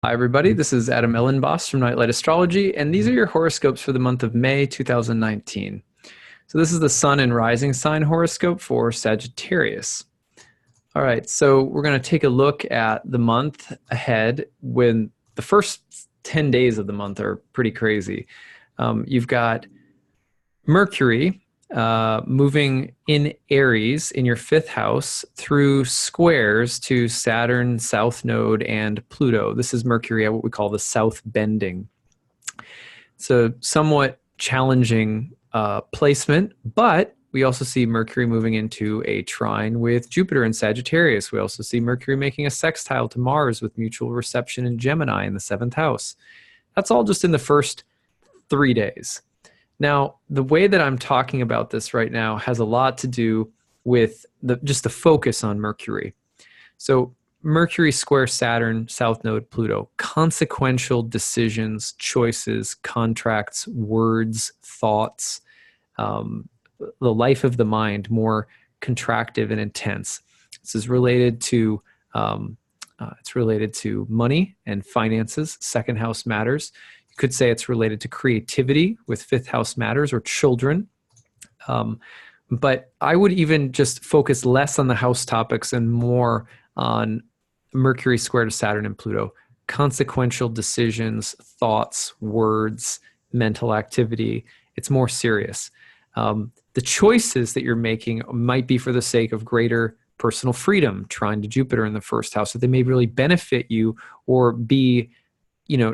Hi, everybody. This is Adam Elenbaas from Nightlight Astrology, and these are your horoscopes for the month of May 2019. So, this is the Sun and Rising sign horoscope for Sagittarius. All right, so we're going to take a look at the month ahead when the first 10 days of the month are pretty crazy. You've got Mercury moving in Aries in your fifth house through squares to Saturn, South Node, and Pluto. This is Mercury at what we call the South Bending. It's a somewhat challenging placement, but we also see Mercury moving into a trine with Jupiter in Sagittarius. We also see Mercury making a sextile to Mars with mutual reception in Gemini in the seventh house. That's all just in the first 3 days. Now, the way that I'm talking about this right now has a lot to do with just the focus on Mercury. So Mercury square Saturn, South Node, Pluto, consequential decisions, choices, contracts, words, thoughts, the life of the mind, more contractive and intense. This is related to it's related to money and finances. Second house matters. You could say it's related to creativity with fifth house matters or children. But I would even just focus less on the house topics and more on Mercury square to Saturn and Pluto. Consequential decisions, thoughts, words, mental activity. It's more serious. The choices that you're making might be for the sake of greater personal freedom, trine to Jupiter in the first house, so they may really benefit you or be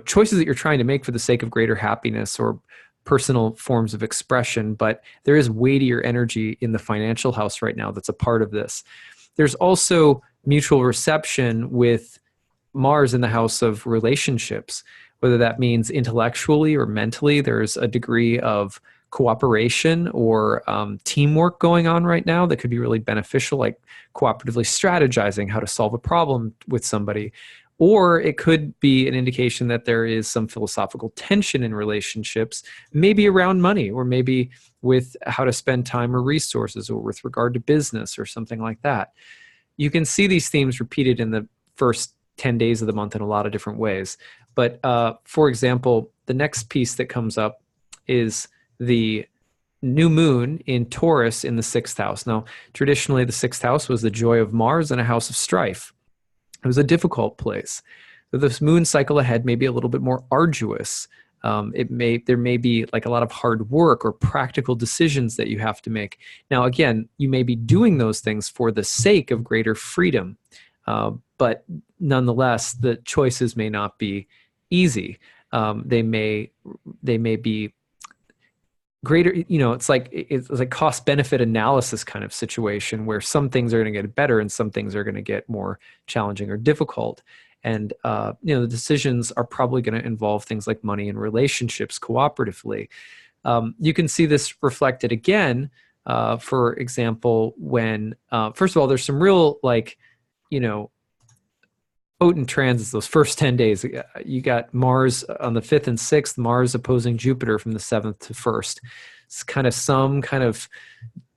choices that you're trying to make for the sake of greater happiness or personal forms of expression, but there is weightier energy in the financial house right now that's a part of this. There's also mutual reception with Mars in the house of relationships, whether that means intellectually or mentally. There's a degree of cooperation or teamwork going on right now that could be really beneficial, like cooperatively strategizing how to solve a problem with somebody. Or it could be an indication that there is some philosophical tension in relationships, maybe around money, or maybe with how to spend time or resources, or with regard to business or something like that. You can see these themes repeated in the first 10 days of the month in a lot of different ways. But for example, the next piece that comes up is the new moon in Taurus in the sixth house. Now, traditionally, the sixth house was the joy of Mars and a house of strife. It was a difficult place. So this moon cycle ahead may be a little bit more arduous. There may be like a lot of hard work or practical decisions that you have to make. Now, again, you may be doing those things for the sake of greater freedom, but nonetheless, the choices may not be easy. They may be greater, it's like cost benefit analysis kind of situation where some things are going to get better and some things are going to get more challenging or difficult. And the decisions are probably going to involve things like money and relationships cooperatively. You can see this reflected again, for example, when first of all, there's some real potent transits those first 10 days. You got Mars on the 5th and 6th, Mars opposing Jupiter from the 7th to 1st. It's kind of some kind of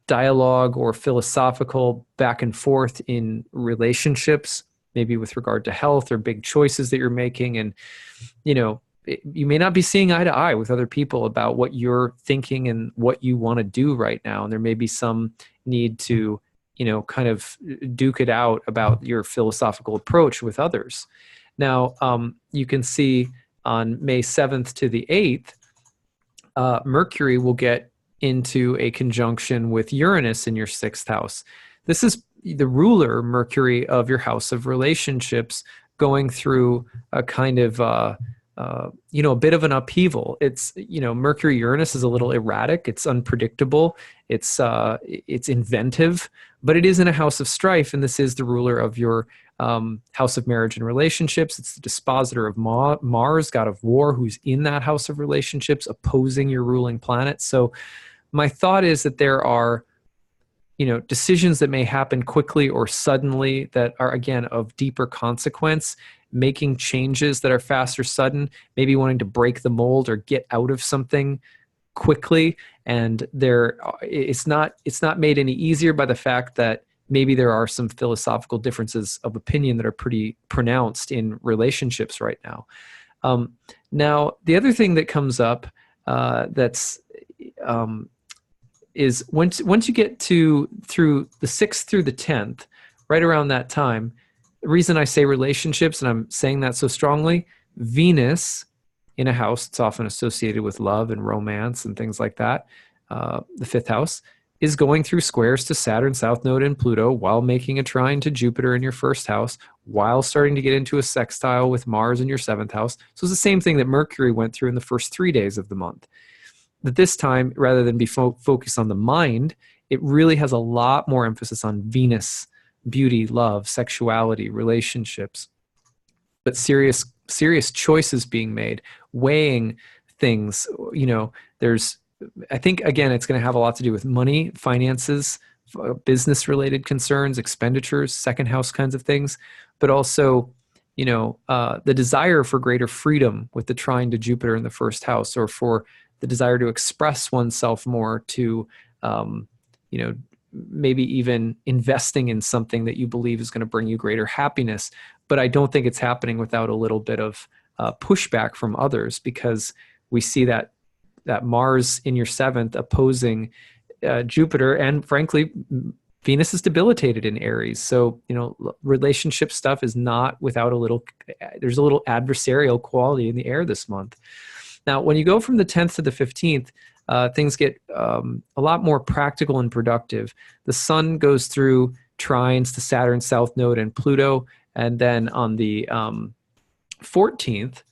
dialogue or philosophical back and forth in relationships, maybe with regard to health or big choices that you're making. And, you may not be seeing eye to eye with other people about what you're thinking and what you want to do right now. And there may be some need to kind of duke it out about your philosophical approach with others. Now, you can see on May 7th to the 8th, Mercury will get into a conjunction with Uranus in your sixth house. This is the ruler, Mercury, of your house of relationships, going through a kind of a bit of an upheaval. It's, Mercury Uranus is a little erratic. It's unpredictable. It's inventive, but it is in a house of strife. And this is the ruler of your house of marriage and relationships. It's the dispositor of Mars, god of war, who's in that house of relationships, opposing your ruling planet. So my thought is that there are, decisions that may happen quickly or suddenly that are, again, of deeper consequence, making changes that are fast or sudden, maybe wanting to break the mold or get out of something quickly. And it's not made any easier by the fact that maybe there are some philosophical differences of opinion that are pretty pronounced in relationships right now. Now, the other thing that comes up that's is once you get through the 6th through the 10th, right around that time, the reason I say relationships, and I'm saying that so strongly, Venus in a house, it's often associated with love and romance and things like that, the 5th house, is going through squares to Saturn, South Node, and Pluto while making a trine to Jupiter in your 1st house, while starting to get into a sextile with Mars in your 7th house. So it's the same thing that Mercury went through in the first 3 days of the month. But this time, rather than be focused on the mind, it really has a lot more emphasis on Venus, beauty, love, sexuality, relationships, but serious choices being made, weighing things. I think, again, it's going to have a lot to do with money, finances, business-related concerns, expenditures, 2nd house kinds of things, but also, the desire for greater freedom with the trine to Jupiter in the 1st house, or for the desire to express oneself more, to, maybe even investing in something that you believe is going to bring you greater happiness. But I don't think it's happening without a little bit of pushback from others, because we see that Mars in your 7th opposing Jupiter, and frankly, Venus is debilitated in Aries. So, relationship stuff is not without there's a little adversarial quality in the air this month. Now, when you go from the 10th to the 15th, things get a lot more practical and productive. The Sun goes through trines to Saturn, South Node, and Pluto. And then on the 14th,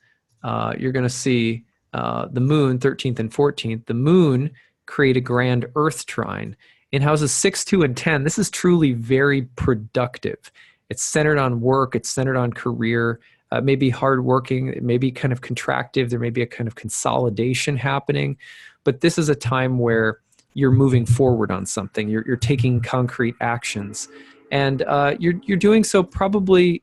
you're going to see the Moon, 13th and 14th, the Moon create a grand Earth trine. In houses 6, 2, and 10, this is truly very productive. It's centered on work. It's centered on career. It may be hardworking. It may be kind of contractive. There may be a kind of consolidation happening. But this is a time where you're moving forward on something. You're taking concrete actions. And you're doing so probably,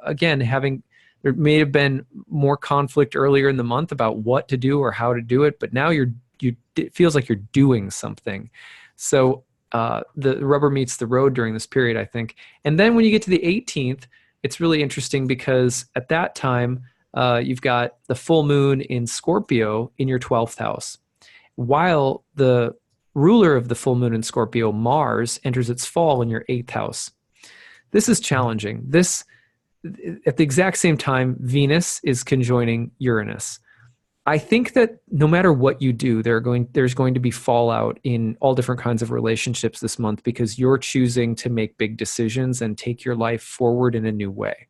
again, there may have been more conflict earlier in the month about what to do or how to do it, but now it feels like you're doing something. So the rubber meets the road during this period, I think. And then when you get to the 18th, it's really interesting, because at that time, you've got the full moon in Scorpio in your 12th house, while the ruler of the full moon in Scorpio, Mars, enters its fall in your 8th house. This is challenging. At the exact same time, Venus is conjoining Uranus. I think that no matter what you do, there's going to be fallout in all different kinds of relationships this month, because you're choosing to make big decisions and take your life forward in a new way.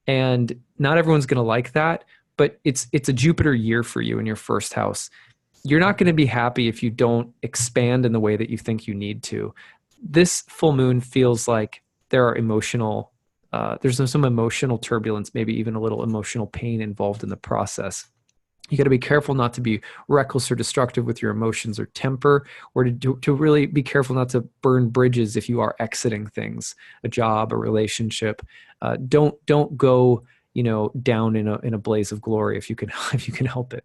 And not everyone's going to like that, but it's a Jupiter year for you in your 1st house. You're not going to be happy if you don't expand in the way that you think you need to. This full moon feels like there are there's some emotional turbulence, maybe even a little emotional pain involved in the process. You got to be careful not to be reckless or destructive with your emotions or temper, or to really be careful not to burn bridges if you are exiting things, a job, a relationship. Don't go, down in a blaze of glory if you can help it.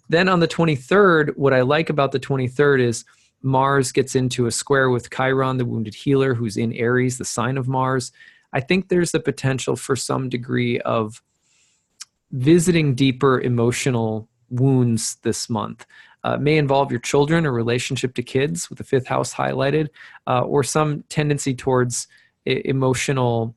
Then on the 23rd, what I like about the 23rd is Mars gets into a square with Chiron, the wounded healer, who's in Aries, the sign of Mars. I think there's the potential for some degree of visiting deeper emotional wounds this month. May involve your children or relationship to kids, with the 5th house highlighted, or some tendency towards emotional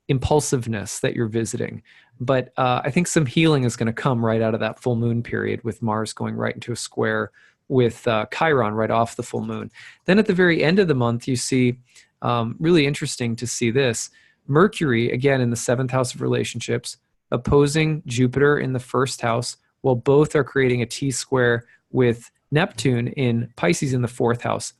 impulsiveness that you're visiting. But I think some healing is going to come right out of that full moon period, with Mars going right into a square with Chiron right off the full moon. Then at the very end of the month, you see, really interesting to see this, Mercury, again in the 7th house of relationships, opposing Jupiter in the 1st house, while both are creating a T-square with Neptune in Pisces in the 4th house.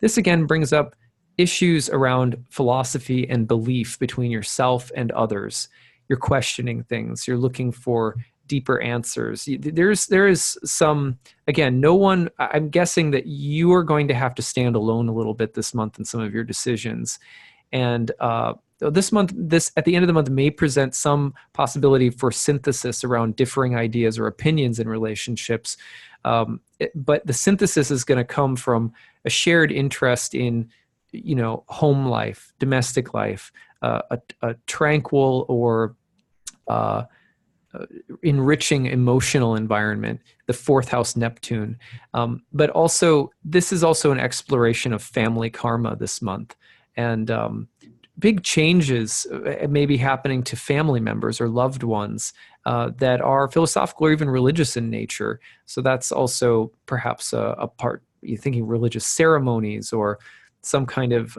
This again brings up issues around philosophy and belief between yourself and others. You're questioning things. You're looking for deeper answers. There is some, again, I'm guessing that you are going to have to stand alone a little bit this month in some of your decisions. And this month, at the end of the month, may present some possibility for synthesis around differing ideas or opinions in relationships. But the synthesis is going to come from a shared interest in home life, domestic life, a tranquil or enriching emotional environment, the fourth house Neptune. But also, this is also an exploration of family karma this month. And big changes may be happening to family members or loved ones that are philosophical or even religious in nature. So that's also perhaps a part, you're thinking religious ceremonies or some kind of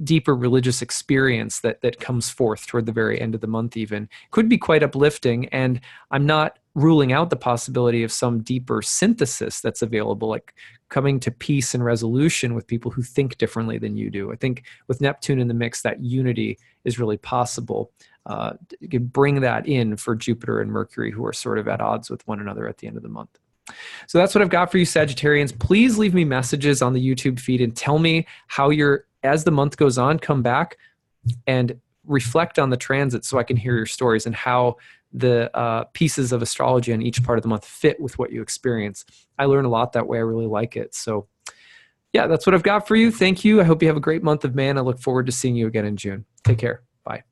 deeper religious experience that comes forth toward the very end of the month even. Could be quite uplifting, and I'm not ruling out the possibility of some deeper synthesis that's available, like coming to peace and resolution with people who think differently than you do. I think with Neptune in the mix, that unity is really possible. You can bring that in for Jupiter and Mercury, who are sort of at odds with one another at the end of the month. So that's what I've got for you, Sagittarians. Please leave me messages on the YouTube feed and tell me how you're, as the month goes on, come back and reflect on the transit so I can hear your stories and how the pieces of astrology on each part of the month fit with what you experience. I learn a lot that way. I really like it. So yeah, that's what I've got for you. Thank you. I hope you have a great month of May, and I look forward to seeing you again in June. Take care. Bye.